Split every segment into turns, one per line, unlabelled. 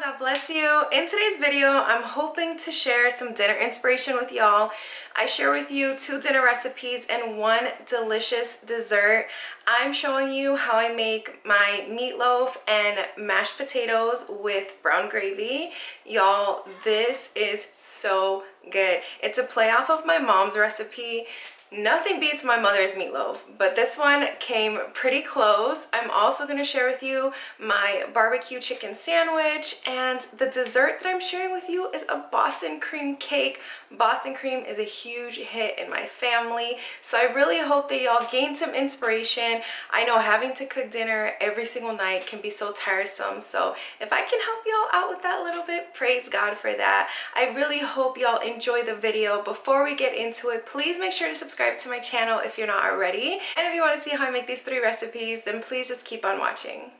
God bless you. In today's video, I'm hoping to share some dinner inspiration with y'all. I share with you 2 dinner recipes and 1 delicious dessert. I'm showing you how I make my meatloaf and mashed potatoes with brown gravy. Y'all, this is so good. It's a play off of my mom's recipe. Nothing beats my mother's meatloaf, but this one came pretty close. I'm also going to share with you my barbecue chicken sandwich, and the dessert that I'm sharing with you is a Boston cream cake. Boston cream is a huge hit in my family, so I really hope that y'all gain some inspiration. I know having to cook dinner every single night can be so tiresome, so if I can help y'all out with that a little bit, praise God for that. I really hope y'all enjoy the video. Before we get into it, please make sure to subscribe to my channel if you're not already, and if you want to see how I make these 3 recipes, then please just keep on watching.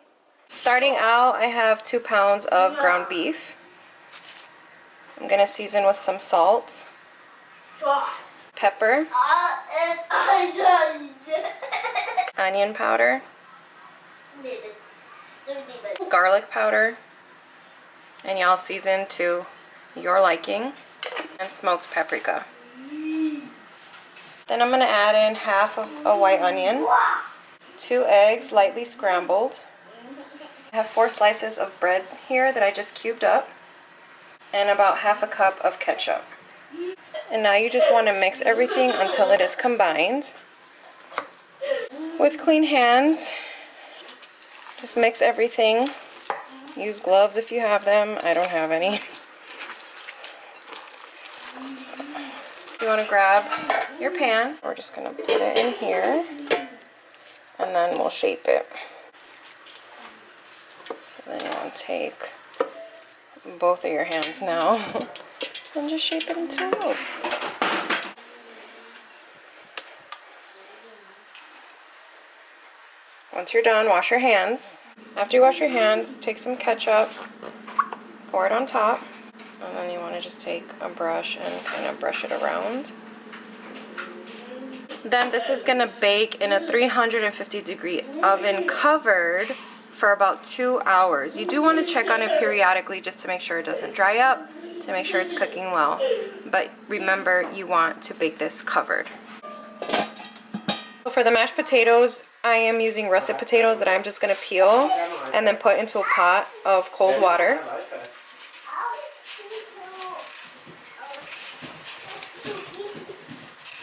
Starting out, I have 2 pounds of ground beef. I'm gonna season with some salt, pepper, onion powder, garlic powder, and y'all season to your liking, and smoked paprika. Then I'm going to add in half of a white onion, 2 eggs lightly scrambled. I have 4 slices of bread here that I just cubed up, and about half a cup of ketchup. And now you just want to mix everything until it is combined. With clean hands, just mix everything. Use gloves if you have them. I don't have any. You want to grab your pan. We're just going to put it in here, and then we'll shape it. So then you want to take both of your hands now and just shape it into a loaf. Once you're done, wash your hands. After you wash your hands, take some ketchup, pour it on top. And then you want to just take a brush and kind of brush it around. Then this is going to bake in a 350-degree oven covered for about 2 hours. You do want to check on it periodically just to make sure it doesn't dry up, to make sure it's cooking well. But remember, you want to bake this covered. So for the mashed potatoes, I am using russet potatoes that I'm just going to peel and then put into a pot of cold water.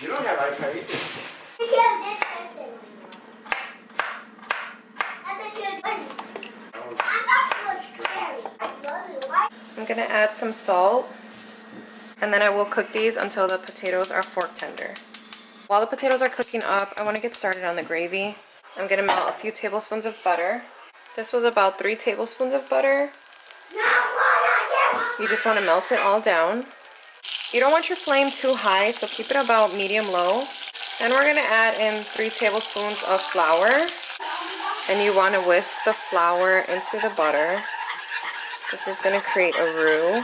You don't have iPad either.
I'm going to add some salt, and then I will cook these until the potatoes are fork tender. While the potatoes are cooking up, I want to get started on the gravy. I'm going to melt a few tablespoons of butter. This was about 3 tablespoons of butter. You just want to melt it all down. You don't want your flame too high, so keep it about medium-low. And we're going to add in 3 tablespoons of flour. And you want to whisk the flour into the butter. This is going to create a roux.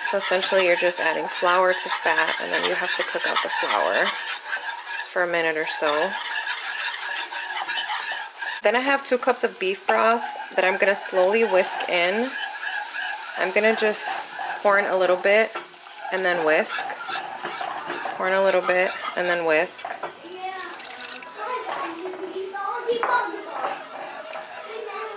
So essentially you're just adding flour to fat, and then you have to cook out the flour for a minute or so. Then I have 2 cups of beef broth that I'm going to slowly whisk in. I'm going to just pour in a little bit and then whisk. Pour in a little bit and then whisk.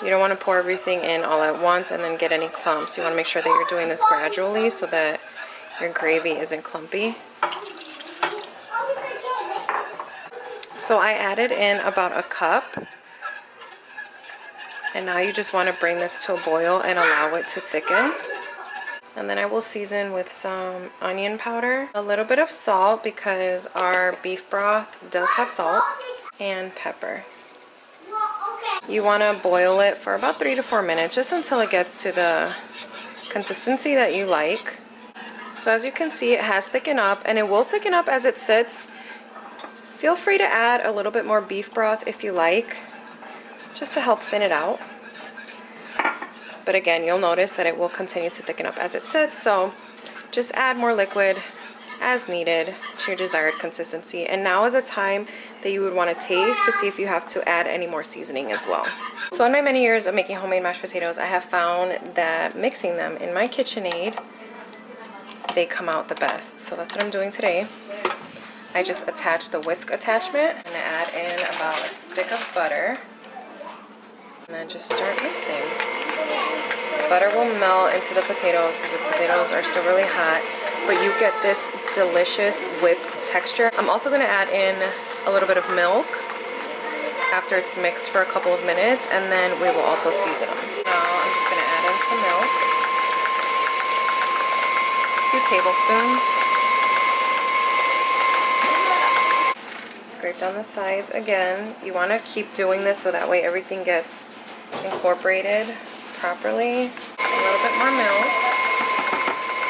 You don't want to pour everything in all at once and then get any clumps. You want to make sure that you're doing this gradually so that your gravy isn't clumpy. So I added in about a cup. And now you just want to bring this to a boil and allow it to thicken. And then I will season with some onion powder, a little bit of salt because our beef broth does have salt, and pepper. You want to boil it for about 3 to 4 minutes, just until it gets to the consistency that you like. So as you can see, it has thickened up, and it will thicken up as it sits. Feel free to add a little bit more beef broth if you like, just to help thin it out. But again, you'll notice that it will continue to thicken up as it sits, so just add more liquid as needed to your desired consistency. And now is a time that you would want to taste to see if you have to add any more seasoning as well. So in my many years of making homemade mashed potatoes, I have found that mixing them in my KitchenAid, they come out the best. So that's what I'm doing today. I just attach the whisk attachment. I'm gonna add in about a stick of butter. And then just start mixing. Butter will melt into the potatoes because the potatoes are still really hot, but you get this delicious whipped texture. I'm also gonna add in a little bit of milk after it's mixed for a couple of minutes, and then we will also season them. Now I'm just gonna add in some milk, a few tablespoons. Scrape down the sides again. You wanna keep doing this so that way everything gets incorporated properly. A little bit more milk.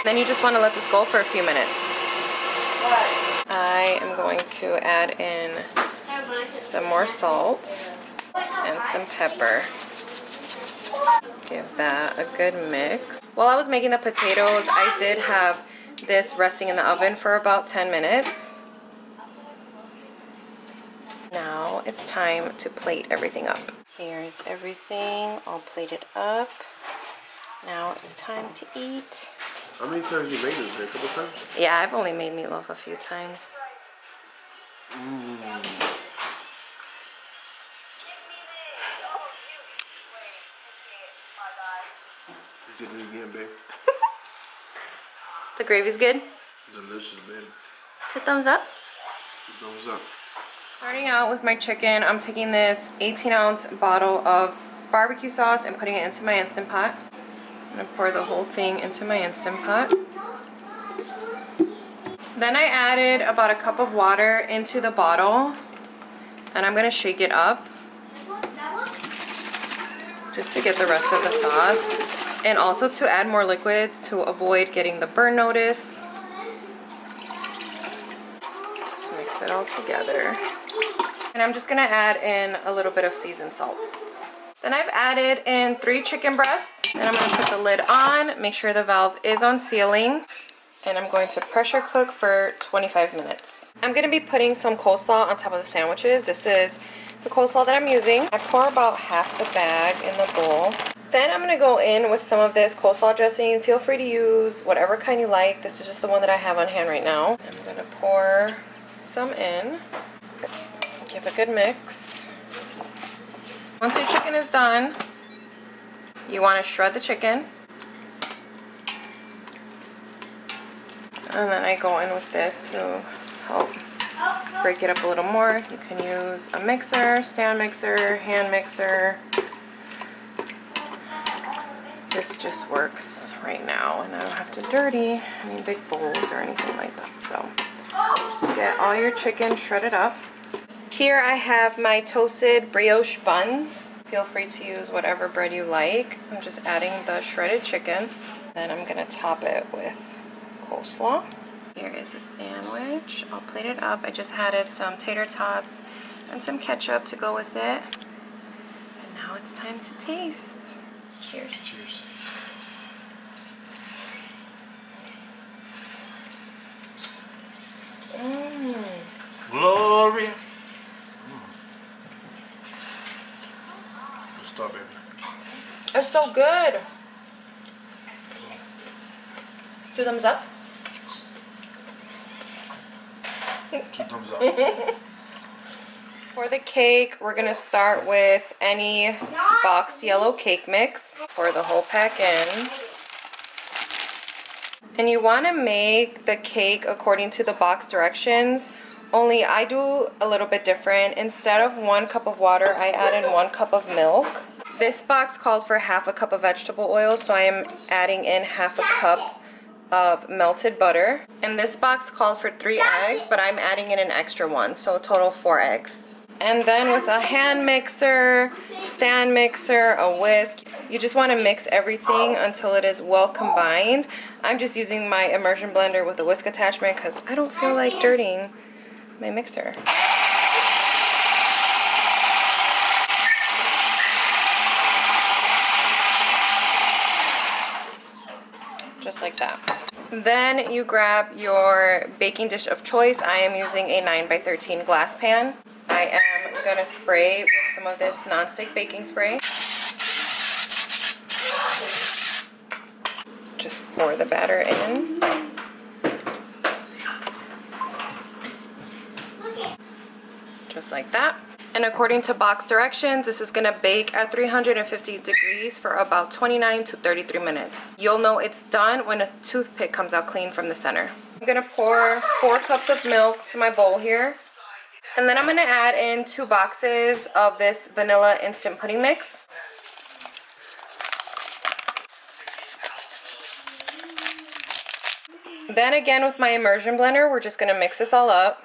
Then you just wanna let this go for a few minutes. I am going to add in some more salt and some pepper. Give that a good mix. While I was making the potatoes, I did have this resting in the oven for about 10 minutes. Now it's time to plate everything up. Here's everything all plated up. Now it's time to eat.
How many times you made this? A couple times?
Yeah, I've only made meatloaf a few times.
You did it again, babe.
The gravy's good?
Delicious, babe.
2 thumbs up?
2 thumbs up.
Starting out with my chicken, I'm taking this 18-ounce bottle of barbecue sauce and putting it into my Instant Pot. I'm gonna pour the whole thing into my Instant Pot. Then I added about a cup of water into the bottle, and I'm gonna shake it up just to get the rest of the sauce, and also to add more liquids to avoid getting the burn notice. Just mix it all together. And I'm just gonna add in a little bit of seasoned salt. Then I've added in 3 chicken breasts. Then I'm gonna put the lid on, make sure the valve is on sealing, and I'm going to pressure cook for 25 minutes. I'm gonna be putting some coleslaw on top of the sandwiches. This is the coleslaw that I'm using. I pour about half the bag in the bowl. Then I'm gonna go in with some of this coleslaw dressing. Feel free to use whatever kind you like. This is just the one that I have on hand right now. I'm gonna pour some in. Give a good mix. Once your chicken is done, you want to shred the chicken. And then I go in with this to help break it up a little more. You can use a mixer, stand mixer, hand mixer. This just works right now, and I don't have to dirty any big bowls or anything like that. So just get all your chicken shredded up. Here I have my toasted brioche buns. Feel free to use whatever bread you like. I'm just adding the shredded chicken. Then I'm gonna top it with coleslaw. Here is the sandwich, all plated up. I just added some tater tots and some ketchup to go with it. And now it's time to taste. Cheers.
Cheers. Glory. Good stuff, baby.
It's so good. 2 thumbs up.
2 thumbs up.
For the cake, we're gonna start with any boxed yellow cake mix. Pour the whole pack in. And you wanna make the cake according to the box directions, only I do a little bit different. Instead of 1 cup of water, I add in 1 cup of milk. This box called for half a cup of vegetable oil, so I am adding in half a cup of melted butter. And this box called for 3 eggs, but I'm adding in an extra 1, so a total 4 eggs. And then with a hand mixer, stand mixer, a whisk, you just want to mix everything until it is well combined. I'm just using my immersion blender with a whisk attachment because I don't feel like dirtying my mixer. Just like that. Then you grab your baking dish of choice. I am using a 9x13 glass pan. I am gonna spray with some of this non-stick baking spray. pour the batter in. Just like that. And according to box directions, this is gonna bake at 350 degrees for about 29 to 33 minutes. You'll know it's done when a toothpick comes out clean from the center. I'm gonna pour 4 cups of milk to my bowl here. And then I'm gonna add in 2 boxes of this vanilla instant pudding mix. Then again with my immersion blender, we're just gonna mix this all up.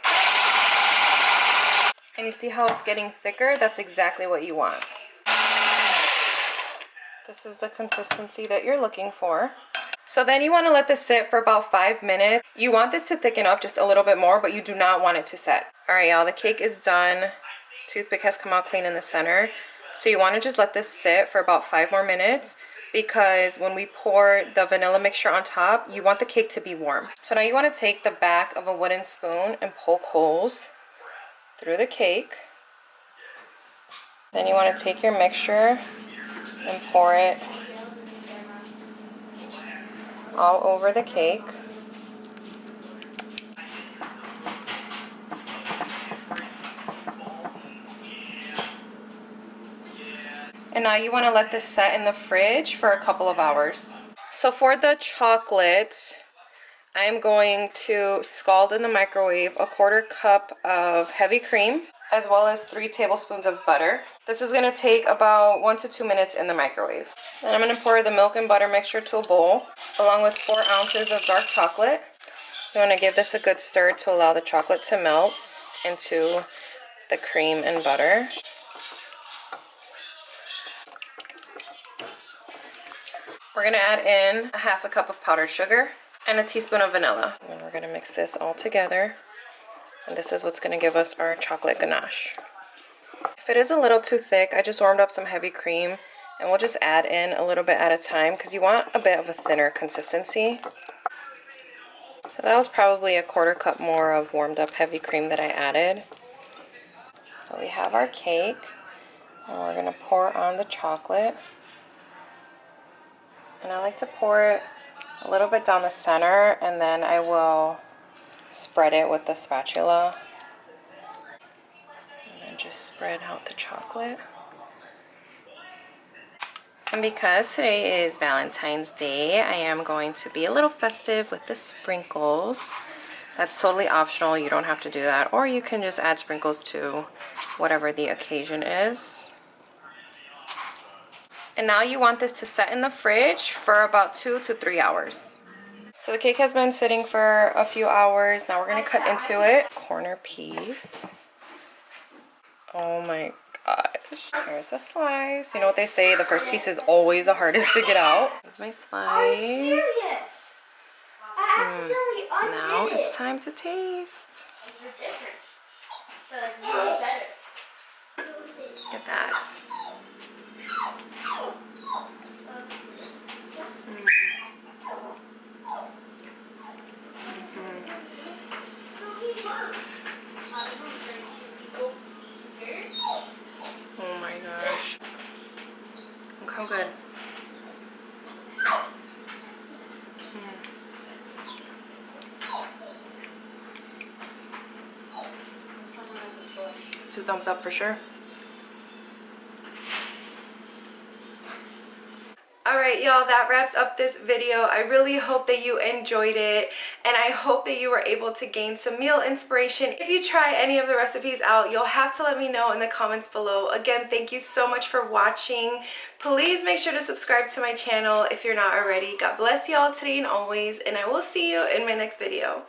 And you see how it's getting thicker? That's exactly what you want. This is the consistency that you're looking for. So then you want to let this sit for about 5 minutes. You want this to thicken up just a little bit more, but you do not want it to set. All right, y'all, the cake is done. Toothpick has come out clean in the center. So you want to just let this sit for about 5 more minutes, because when we pour the vanilla mixture on top, you want the cake to be warm. So now you want to take the back of a wooden spoon and poke holes through the cake. Then you want to take your mixture and pour it all over the cake. And now you want to let this set in the fridge for a couple of hours. So for the chocolate, I'm going to scald in the microwave a 1/4 cup of heavy cream, as well as 3 tablespoons of butter. This is gonna take about 1 to 2 minutes in the microwave. Then I'm gonna pour the milk and butter mixture to a bowl, along with 4 ounces of dark chocolate. You wanna give this a good stir to allow the chocolate to melt into the cream and butter. We're gonna add in a 1/2 cup of powdered sugar and a teaspoon of vanilla. And then we're gonna mix this all together. And this is what's gonna give us our chocolate ganache. If it is a little too thick, I just warmed up some heavy cream, and we'll just add in a little bit at a time because you want a bit of a thinner consistency. So that was probably a 1/4 cup more of warmed up heavy cream that I added. So we have our cake, and we're gonna pour on the chocolate. And I like to pour it a little bit down the center, and then I will spread it with the spatula. And then just spread out the chocolate. And because today is Valentine's Day, I am going to be a little festive with the sprinkles. That's totally optional, you don't have to do that. Or you can just add sprinkles to whatever the occasion is. And now you want this to set in the fridge for about 2 to 3 hours. So the cake has been sitting for a few hours. Now we're gonna cut into it. Corner piece. Oh my gosh. Here's a slice. You know what they say, the first piece is always the hardest to get out. Here's my slice.
Are you serious? I accidentally undid it.
Now it's time to taste. Look at that. Oh my gosh. Look how good. Two thumbs up for sure. Alright y'all, that wraps up this video. I really hope that you enjoyed it, and I hope that you were able to gain some meal inspiration. If you try any of the recipes out, you'll have to let me know in the comments below. Again, thank you so much for watching. Please make sure to subscribe to my channel if you're not already. God bless y'all today and always, and I will see you in my next video.